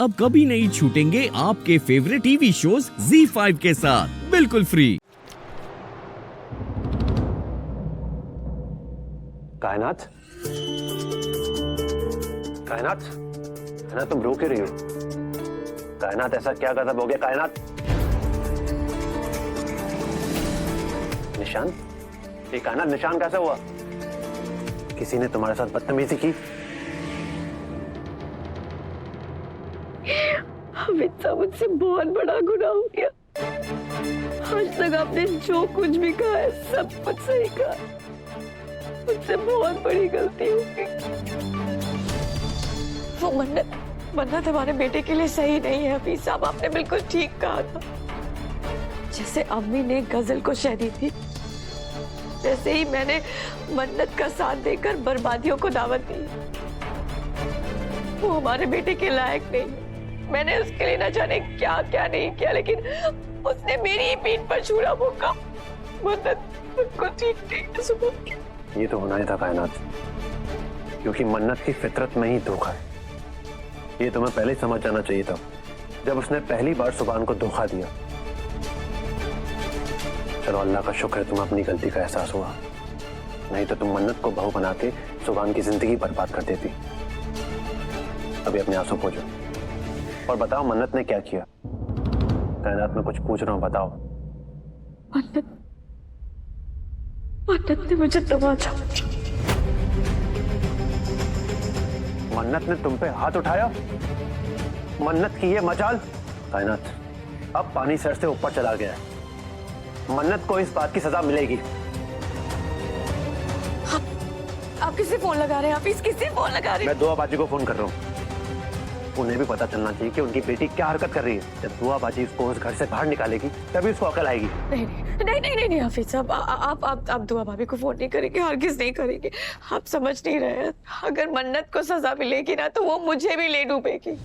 अब कभी नहीं छूटेंगे आपके फेवरेट टीवी शोज ZEE5 के साथ बिल्कुल फ्री। कायनात, कायनात, कायनात तुम रो क्यों रही हो? कायनात ऐसा क्या गजब हो गया? कायनात, निशान, ये कायनात निशान कैसे हुआ? किसी ने तुम्हारे साथ बदतमीजी की? अमिता, मुझसे बहुत बड़ा गुनाह हो गया। आज तक आपने जो कुछ भी कहा है सब कुछ सही कहा। मुझसे बहुत बड़ी गलती हो गई। वो मन्नत हमारे बेटे के लिए सही नहीं है। हफीज साहब, आपने बिल्कुल ठीक कहा था। जैसे अम्मी ने गजल को शह दी थी, वैसे ही मैंने मन्नत का साथ देकर बर्बादियों को दावत दी। वो हमारे बेटे के लायक नहीं। मैंने उसके लिए न जाने क्या क्या नहीं किया, लेकिन उसने मेरी ही पीठ पर छुरा भोंका। मन्नत बिल्कुल ठीक नहीं। सुबह ये तो होना ही था कायनात, क्योंकि मन्नत की फितरत में ही धोखा है। ये तुम्हें पहले ही समझ जाना चाहिए था, जब उसने पहली बार सुभान को धोखा दिया। चलो अल्लाह का शुक्र है तुम्हें अपनी गलती का एहसास हुआ, नहीं तो तुम मन्नत को बहू बना के सुभान की जिंदगी बर्बाद कर देती। अभी अपने आंसू पोंछो और बताओ मन्नत ने क्या किया। कायनात में कुछ पूछ रहा हूँ, बताओ। मन्नत ने मुझे तमाचा। मन्नत ने तुम पे हाथ उठाया? मन्नत की ये मजाल? कायनात, अब पानी सर से ऊपर चला गया है। मन्नत को इस बात की सजा मिलेगी। आप किससे फोन लगा रहे हैं? आप किससे फोन लगा रहे हैं? मैं दुआ बाजी को फोन कर रहा हूँ। उन्हें भी पता चलना चाहिए कि उनकी बेटी क्या हरकत कर रही है। जब दुआ बाजी उसको उस घर से बाहर निकालेगी तभी उसको अकल आएगी। नहीं नहीं नहीं नहीं नहीं हाफिज साहब, आप दुआ भाभी को फोन नहीं करेंगे, हरगिज नहीं करेंगे। आप समझ नहीं रहे हैं। अगर मन्नत को सजा मिलेगी ना तो वो मुझे भी ले डूबेगी।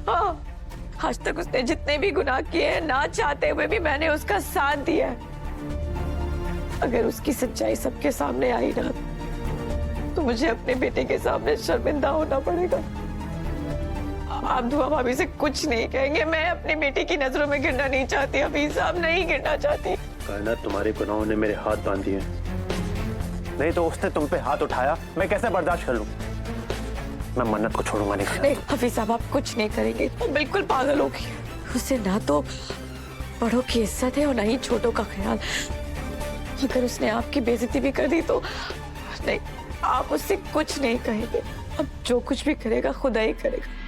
हाँ, आज तक उसने जितने भी गुनाह किए हैं, ना चाहते हुए भी मैंने उसका साथ दिया है। अगर उसकी सच्चाई सबके सामने आई ना तो मुझे अपने बेटे के सामने शर्मिंदा होना पड़ेगा। आप दुआ भाभी से कुछ नहीं कहेंगे। मैं अपने बेटे की नजरों में गिरना नहीं चाहती। हफीज साहब, नहीं गिरना चाहती। कायनात, तुम्हारे गुनाहों ने मेरे हाथ बांध दिए, नहीं तो उसने तुम पे हाथ उठाया मैं कैसे बर्दाश्त कर लूं? मैं मन्नत को छोड़ूंगा नहीं। नहीं हफीज साहब, आप कुछ नहीं करेंगे। वो बिल्कुल पागल होगी। उसे ना तो बड़ों की इज्जत है और ना ही छोटों का ख्याल। अगर उसने आपकी बेइज्जती भी कर दी तो नहीं, आप उससे कुछ नहीं कहेंगे। अब जो कुछ भी करेगा खुदा ही करेगा।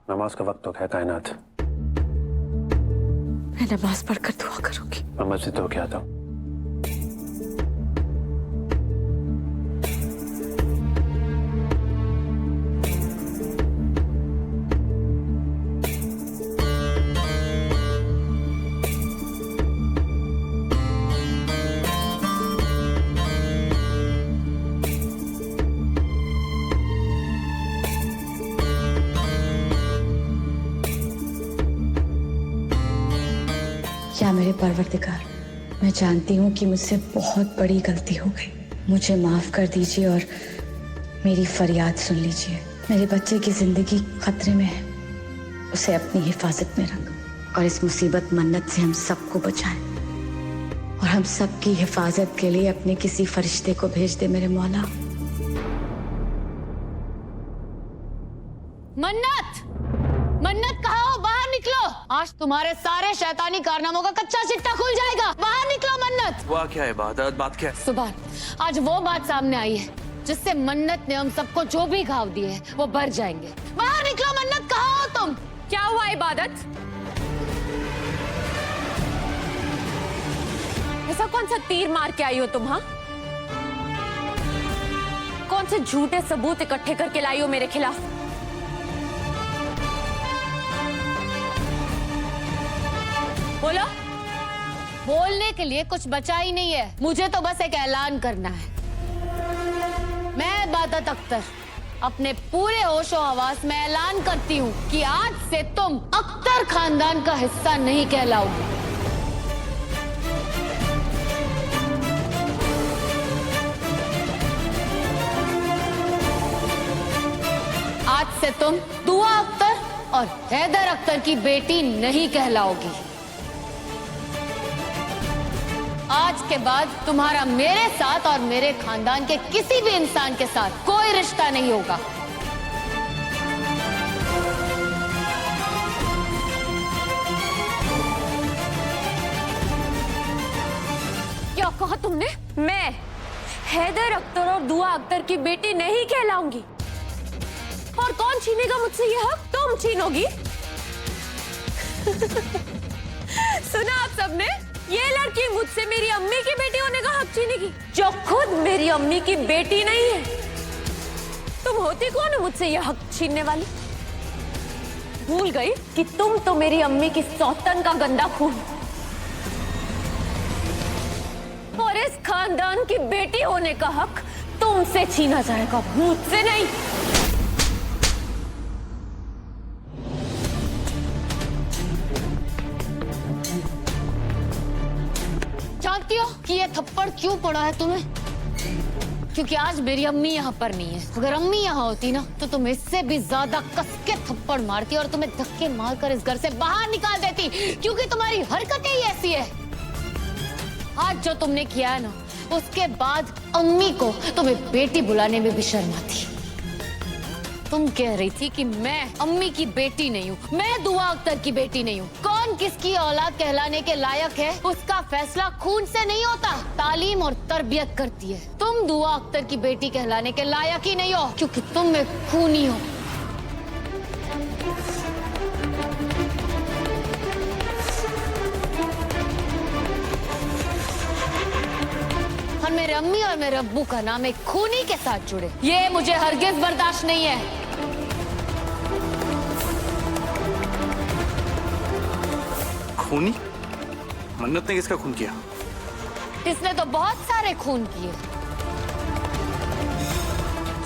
नमाज का वक्त तो है कायनात। मैं नमाज पढ़कर दुआ करूंगी। मैं मस्जिद हो गया था। या मेरे परवरदिगार, मैं जानती हूँ कि मुझसे बहुत बड़ी गलती हो गई। मुझे माफ कर दीजिए और मेरी फरियाद सुन लीजिए। मेरे बच्चे की जिंदगी खतरे में है, उसे अपनी हिफाजत में रख और इस मुसीबत मन्नत से हम सबको बचाएं। और हम सबकी हिफाजत के लिए अपने किसी फरिश्ते को भेज दे मेरे मौला। मन्नत, मन्नत कहाँ हो? बाहर निकलो। आज तुम्हारे सारे शैतानी कारनामों का कच्चा चिट्ठा खुल जाएगा। बाहर निकलो मन्नत। वाह, क्या है बात क्या है? सुभान, आज वो बात सामने आई है जिससे मन्नत ने हम सबको जो भी घाव दिए हैं वो भर जाएंगे। बाहर निकलो मन्नत, कहाँ हो तुम? क्या हुआ इबादत? ऐसा कौन सा तीर मार के आई हो तुम? हाँ, कौन से झूठे सबूत इकट्ठे करके लाई हो मेरे खिलाफ? बोलो। बोलने के लिए कुछ बचा ही नहीं है। मुझे तो बस एक ऐलान करना है। मैं इबादत अख्तर अपने पूरे होशो हवास में ऐलान करती हूँ कि आज से तुम अख्तर खानदान का हिस्सा नहीं कहलाओगे। तुम दुआ अख्तर और हैदर अख्तर की बेटी नहीं कहलाओगी। आज के बाद तुम्हारा मेरे साथ और मेरे खानदान के किसी भी इंसान के साथ कोई रिश्ता नहीं होगा। क्या कहा तुमने? मैं हैदर अख्तर और दुआ अख्तर की बेटी नहीं कहलाऊंगी। और कौन छीनेगा मुझसे ये हक? तुम छीनोगी। सुना आप सबने? ये लड़की मुझसे मेरी अम्मी की बेटी होने का हक छीनेगी, जो खुद मेरी अम्मी की बेटी नहीं है। तुम होती कौन हो मुझसे ये हक छीनने वाली? भूल गई कि तुम तो मेरी अम्मी की सौतन का गंदा खून, और इस खानदान की बेटी होने का हक तुमसे छीना जाएगा, मुझसे नहीं। जानती हो कि ये थप्पड़ क्यों पड़ा है तुम्हें? क्योंकि आज मेरी अम्मी यहाँ पर नहीं है। अगर अम्मी यहाँ होती ना तो तुम इससे भी ज्यादा कस के थप्पड़ मारती और तुम्हें धक्के मारकर इस घर से बाहर निकाल देती, क्योंकि तुम्हारी हरकतें ही ऐसी है। आज जो तुमने किया है ना, उसके बाद अम्मी को तुम्हें बेटी बुलाने में भी शर्म आती। तुम कह रही थी कि मैं अम्मी की बेटी नहीं हूँ, मैं दुआ अख्तर की बेटी नहीं हूँ। कौन किसकी औलाद कहलाने के लायक है, उसका फैसला खून से नहीं होता, तालीम और तरबियत करती है। तुम दुआ अख्तर की बेटी कहलाने के लायक ही नहीं हो, क्योंकि तुम में खूनी हो। और मेरे अम्मी और मेरे अब्बू का नाम एक खूनी के साथ जुड़े, ये मुझे हरगिज बर्दाश्त नहीं है। खूनी? मन्नत ने किसका खून किया? इसने तो बहुत सारे खून किए।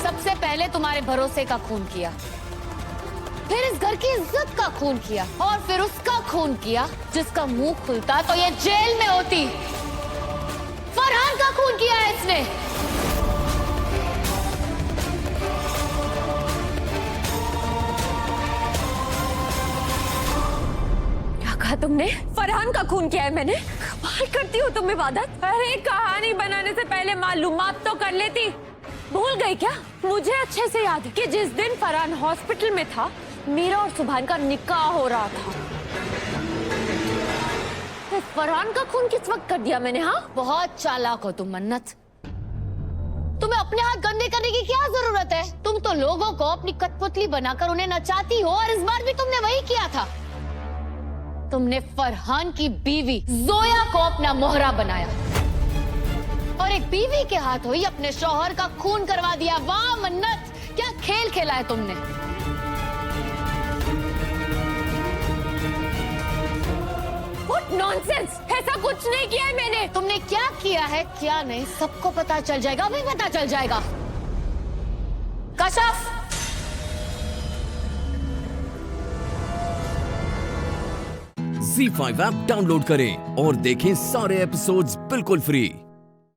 सबसे पहले तुम्हारे भरोसे का खून किया, फिर इस घर की इज्जत का खून किया, और फिर उसका खून किया जिसका मुंह खुलता तो ये जेल में होती। फरहान का खून किया है इसने। क्या कहा तुमने? फरहान का खून किया है मैंने? कमाल करती हो तुम इबादत। अरे कहानी बनाने से पहले मालूमात तो कर लेती। भूल गई क्या? मुझे अच्छे से याद है कि जिस दिन फरहान हॉस्पिटल में था, मेरा और सुभान का निकाह हो रहा था। फरहान का खून किस वक्त कर दिया मैंने? हाँ, बहुत चालाक हो तुम मन्नत। तुम्हें अपने हाथ गंदे करने की क्या जरूरत है? तुम तो लोगों को अपनी कठपुतली बनाकर उन्हें नचाती हो, और इस बार भी तुमने वही किया था। तुमने फरहान की बीवी जोया को अपना मोहरा बनाया, और एक बीवी के हाथों ही अपने शौहर का खून करवा दिया। वाह मन्नत, क्या खेल खेला है तुमने। नॉनसेंस, ऐसा कुछ नहीं किया है मैंने। तुमने क्या किया है क्या नहीं सबको पता चल जाएगा, अभी पता चल जाएगा। कशफ, Z5 ऐप डाउनलोड करें और देखें सारे एपिसोड्स बिल्कुल फ्री।